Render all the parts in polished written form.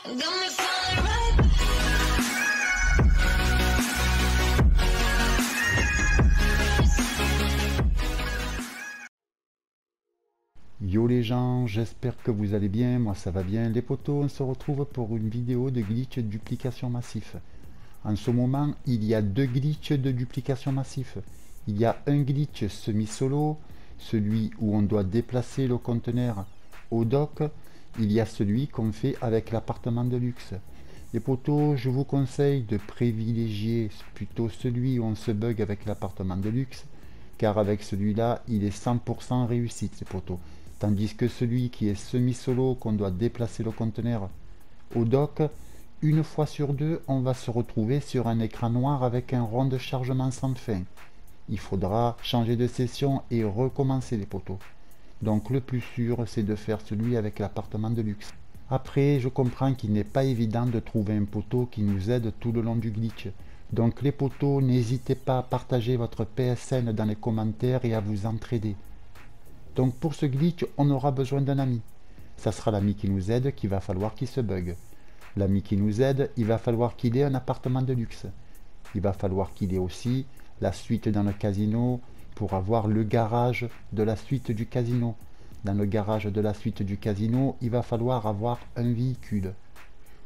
Got me falling right. Yo les gens, j'espère que vous allez bien, moi ça va bien. Les potos, on se retrouve pour une vidéo de glitch duplication massif. En ce moment, il y a deux glitches de duplication massif. Il y a un glitch semi-solo, celui où on doit déplacer le conteneur au dock. Il y a celui qu'on fait avec l'appartement de luxe. Les potos, je vous conseille de privilégier plutôt celui où on se bug avec l'appartement de luxe, car avec celui-là, il est 100% réussite, les potos. Tandis que celui qui est semi-solo, qu'on doit déplacer le conteneur au dock, une fois sur deux, on va se retrouver sur un écran noir avec un rond de chargement sans fin. Il faudra changer de session et recommencer les poteaux. Donc le plus sûr, c'est de faire celui avec l'appartement de luxe. Après, je comprends qu'il n'est pas évident de trouver un poteau qui nous aide tout le long du glitch. Donc les poteaux, n'hésitez pas à partager votre PSN dans les commentaires et à vous entraider. Donc pour ce glitch, on aura besoin d'un ami. Ça sera l'ami qui nous aide qu'il va falloir qu'il se bug. L'ami qui nous aide, il va falloir qu'il ait un appartement de luxe. Il va falloir qu'il ait aussi la suite dans le casino pour avoir le garage de la suite du casino. Dans le garage de la suite du casino, il va falloir avoir un véhicule.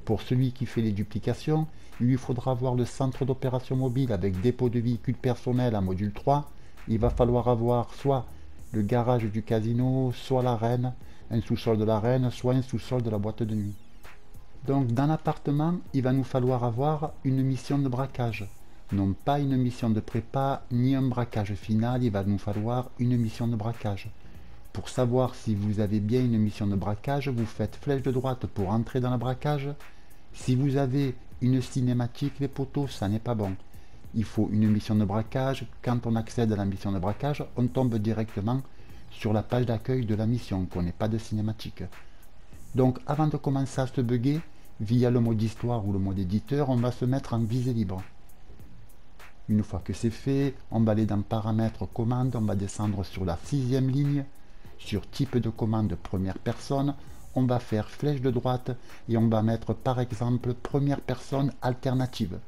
Pour celui qui fait les duplications, il lui faudra avoir le centre d'opération mobile avec dépôt de véhicules personnels en module 3. Il va falloir avoir soit le garage du casino, soit l'arène, un sous-sol de l'arène, soit un sous-sol de la boîte de nuit. Donc dans l'appartement, il va nous falloir avoir une mission de braquage. Non pas une mission de prépa, ni un braquage final, il va nous falloir une mission de braquage. Pour savoir si vous avez bien une mission de braquage, vous faites flèche de droite pour entrer dans le braquage. Si vous avez une cinématique, les poteaux, ça n'est pas bon. Il faut une mission de braquage. Quand on accède à la mission de braquage, on tombe directement sur la page d'accueil de la mission, qu'on n'ait pas de cinématique. Donc avant de commencer à se bugger, via le mode histoire ou le mode éditeur, on va se mettre en visée libre. Une fois que c'est fait, on va aller dans paramètres commande, on va descendre sur la 6e ligne, sur type de commande première personne, on va faire flèche de droite et on va mettre par exemple première personne alternative.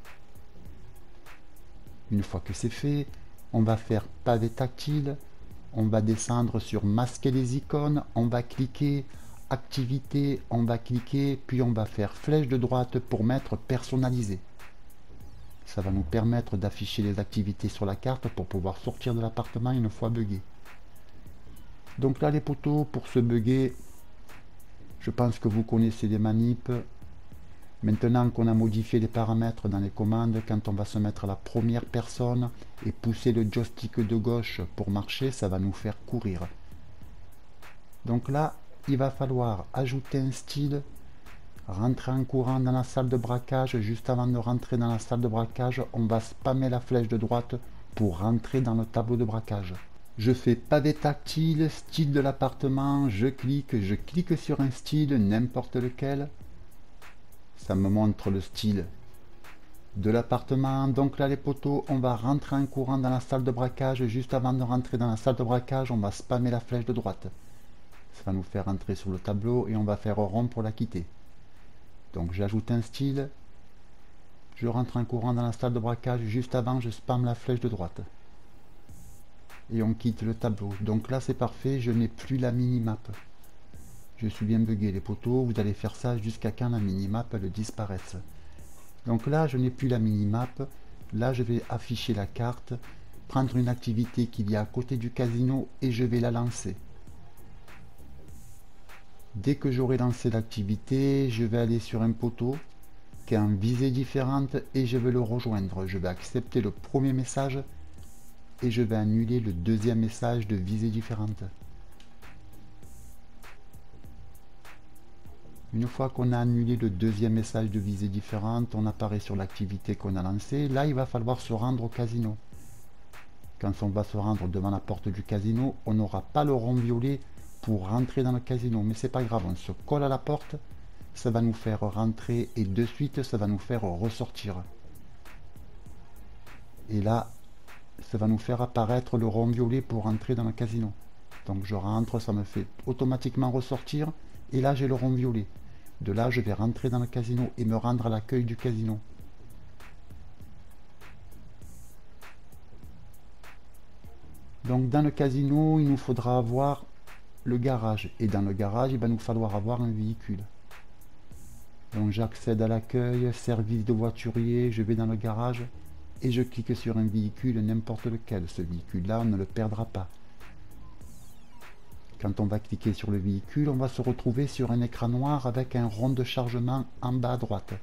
Une fois que c'est fait, on va faire pavé tactile, on va descendre sur masquer les icônes, on va cliquer activité, on va cliquer, puis on va faire flèche de droite pour mettre personnalisé. Ça va nous permettre d'afficher les activités sur la carte pour pouvoir sortir de l'appartement une fois buggé. Donc là les poteaux, pour se bugger, je pense que vous connaissez les manips. Maintenant qu'on a modifié les paramètres dans les commandes, quand on va se mettre à la première personne et pousser le joystick de gauche pour marcher, ça va nous faire courir. Donc là, il va falloir ajouter un style, rentrer en courant dans la salle de braquage. Juste avant de rentrer dans la salle de braquage, on va spammer la flèche de droite pour rentrer dans le tableau de braquage. Je fais pavé tactile, style de l'appartement, je clique sur un style, n'importe lequel. Ça me montre le style de l'appartement. Donc là les poteaux, on va rentrer en courant dans la salle de braquage. Juste avant de rentrer dans la salle de braquage, on va spammer la flèche de droite. Ça va nous faire entrer sur le tableau et on va faire rond pour la quitter. Donc j'ajoute un style, je rentre en courant dans la salle de braquage, juste avant je spamme la flèche de droite. Et on quitte le tableau. Donc là c'est parfait, je n'ai plus la minimap. Je suis bien bugué les poteaux, vous allez faire ça jusqu'à quand la minimap elle disparaisse. Donc là je n'ai plus la minimap, là je vais afficher la carte, prendre une activité qu'il y a à côté du casino et je vais la lancer. Dès que j'aurai lancé l'activité, je vais aller sur un poteau qui est en visée différente et je vais le rejoindre. Je vais accepter le premier message et je vais annuler le deuxième message de visée différente. Une fois qu'on a annulé le deuxième message de visée différente, on apparaît sur l'activité qu'on a lancée. Là, il va falloir se rendre au casino. Quand on va se rendre devant la porte du casino, on n'aura pas le rond violet pour rentrer dans le casino, mais c'est pas grave, on se colle à la porte, ça va nous faire rentrer et de suite ça va nous faire ressortir. Et là, ça va nous faire apparaître le rond violet pour rentrer dans le casino. Donc je rentre, ça me fait automatiquement ressortir et là j'ai le rond violet. De là, je vais rentrer dans le casino et me rendre à l'accueil du casino. Donc dans le casino, il nous faudra avoir le garage. Et dans le garage, il va nous falloir avoir un véhicule. Donc j'accède à l'accueil, service de voiturier, je vais dans le garage et je clique sur un véhicule, n'importe lequel. Ce véhicule-là, on ne le perdra pas. Quand on va cliquer sur le véhicule, on va se retrouver sur un écran noir avec un rond de chargement en bas à droite.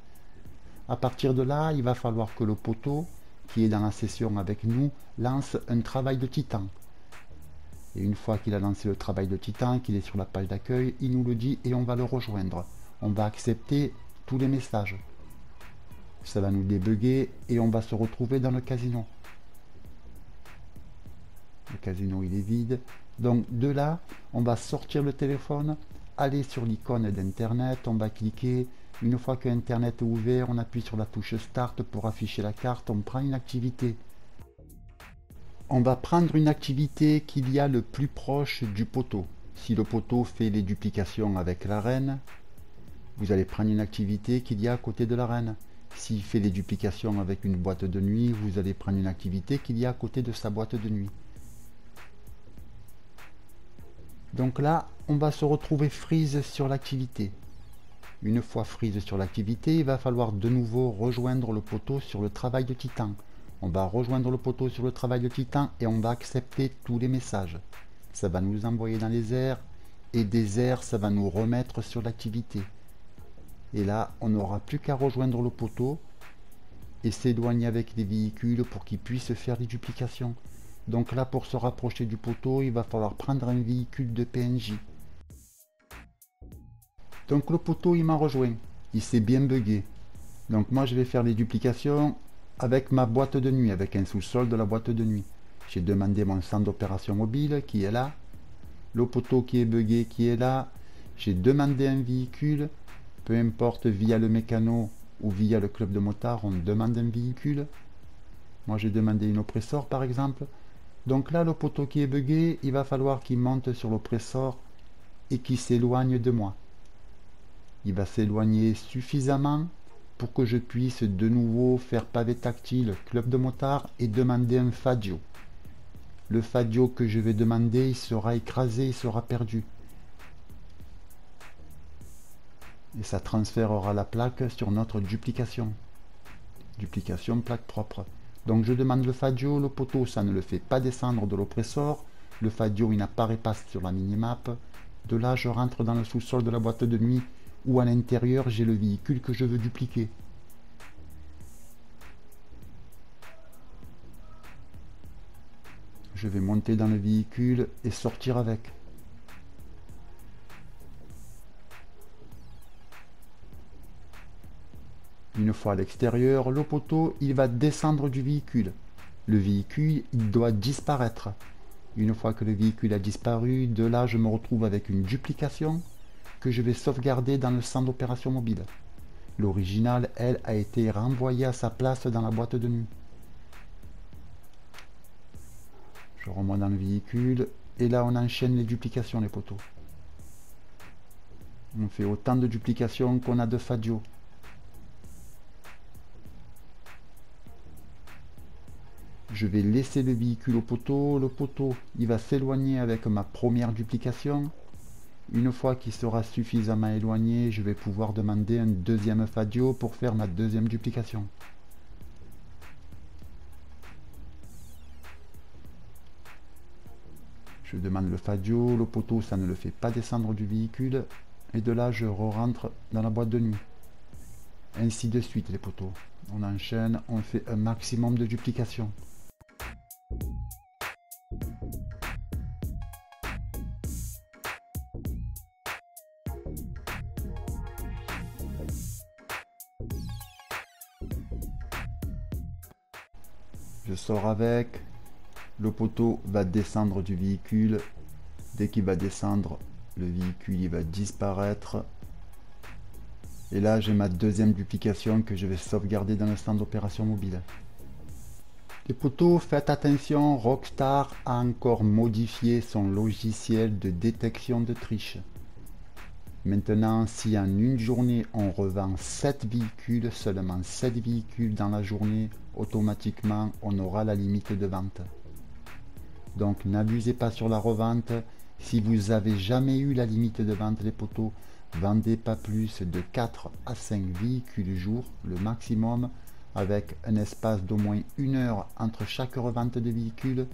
À partir de là, il va falloir que le poteau, qui est dans la session avec nous, lance un travail de titan. Et une fois qu'il a lancé le travail de titan, qu'il est sur la page d'accueil, il nous le dit et on va le rejoindre. On va accepter tous les messages. Ça va nous débugger et on va se retrouver dans le casino. Le casino, il est vide. Donc de là, on va sortir le téléphone, aller sur l'icône d'internet, on va cliquer. Une fois que internet est ouvert, on appuie sur la touche start pour afficher la carte, on prend une activité. On va prendre une activité qu'il y a le plus proche du poteau. Si le poteau fait les duplications avec la reine, vous allez prendre une activité qu'il y a à côté de la reine. S'il fait les duplications avec une boîte de nuit, vous allez prendre une activité qu'il y a à côté de sa boîte de nuit. Donc là, on va se retrouver freeze sur l'activité. Une fois freeze sur l'activité, il va falloir de nouveau rejoindre le poteau sur le travail de titan. On va rejoindre le poteau sur le travail de titan et on va accepter tous les messages. Ça va nous envoyer dans les airs et des airs, ça va nous remettre sur l'activité. Et là, on n'aura plus qu'à rejoindre le poteau et s'éloigner avec les véhicules pour qu'ils puissent faire les duplications. Donc là, pour se rapprocher du poteau, il va falloir prendre un véhicule de PNJ. Donc le poteau, il m'a rejoint. Il s'est bien bugué. Donc moi, je vais faire les duplications avec ma boîte de nuit, avec un sous-sol de la boîte de nuit. J'ai demandé mon centre d'opération mobile qui est là. Le poteau qui est bugué qui est là. J'ai demandé un véhicule. Peu importe via le mécano ou via le club de motards, on demande un véhicule. Moi, j'ai demandé une oppresseur par exemple. Donc là, le poteau qui est bugué, il va falloir qu'il monte sur l'oppresseur et qu'il s'éloigne de moi. Il va s'éloigner suffisamment pour que je puisse de nouveau faire pavé tactile, club de motards et demander un fadio. Le fadio que je vais demander, il sera écrasé, il sera perdu. Et ça transférera la plaque sur notre duplication. Duplication plaque propre. Donc je demande le fadio, le poteau, ça ne le fait pas descendre de l'oppresseur. Le fadio, il n'apparaît pas sur la minimap. De là, je rentre dans le sous-sol de la boîte de nuit où à l'intérieur, j'ai le véhicule que je veux dupliquer. Je vais monter dans le véhicule et sortir avec. Une fois à l'extérieur, le poteau, il va descendre du véhicule. Le véhicule, il doit disparaître. Une fois que le véhicule a disparu, de là, je me retrouve avec une duplication que je vais sauvegarder dans le centre d'opération mobile. L'original, elle, a été renvoyée à sa place dans la boîte de nuit. Je remonte dans le véhicule et là, on enchaîne les duplications, les poteaux. On fait autant de duplications qu'on a de fadio. Je vais laisser le véhicule au poteau. Le poteau, il va s'éloigner avec ma première duplication. Une fois qu'il sera suffisamment éloigné, je vais pouvoir demander un deuxième fadio pour faire ma deuxième duplication. Je demande le fadio. Le poteau, ça ne le fait pas descendre du véhicule. Et de là, je re-rentre dans la boîte de nuit. Ainsi de suite, les poteaux. On enchaîne, on fait un maximum de duplications. Je sors avec, le poteau va descendre du véhicule. Dès qu'il va descendre, le véhicule il va disparaître. Et là, j'ai ma deuxième duplication que je vais sauvegarder dans le centre d'opération mobile. Les poteaux, faites attention, Rockstar a encore modifié son logiciel de détection de triche. Maintenant, si en une journée on revend 7 véhicules, seulement 7 véhicules dans la journée, automatiquement on aura la limite de vente. Donc n'abusez pas sur la revente. Si vous avez jamais eu la limite de vente les potos, vendez pas plus de 4 à 5 véhicules jour, le maximum, avec un espace d'au moins 1 heure entre chaque revente de véhicules.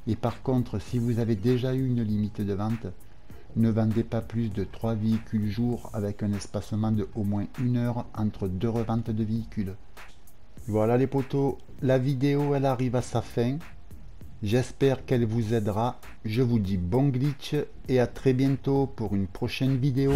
Et par contre, si vous avez déjà eu une limite de vente, ne vendez pas plus de 3 véhicules jour avec un espacement de au moins 1 heure entre 2 reventes de véhicules. Voilà les potos, la vidéo elle arrive à sa fin. J'espère qu'elle vous aidera. Je vous dis bon glitch et à très bientôt pour une prochaine vidéo.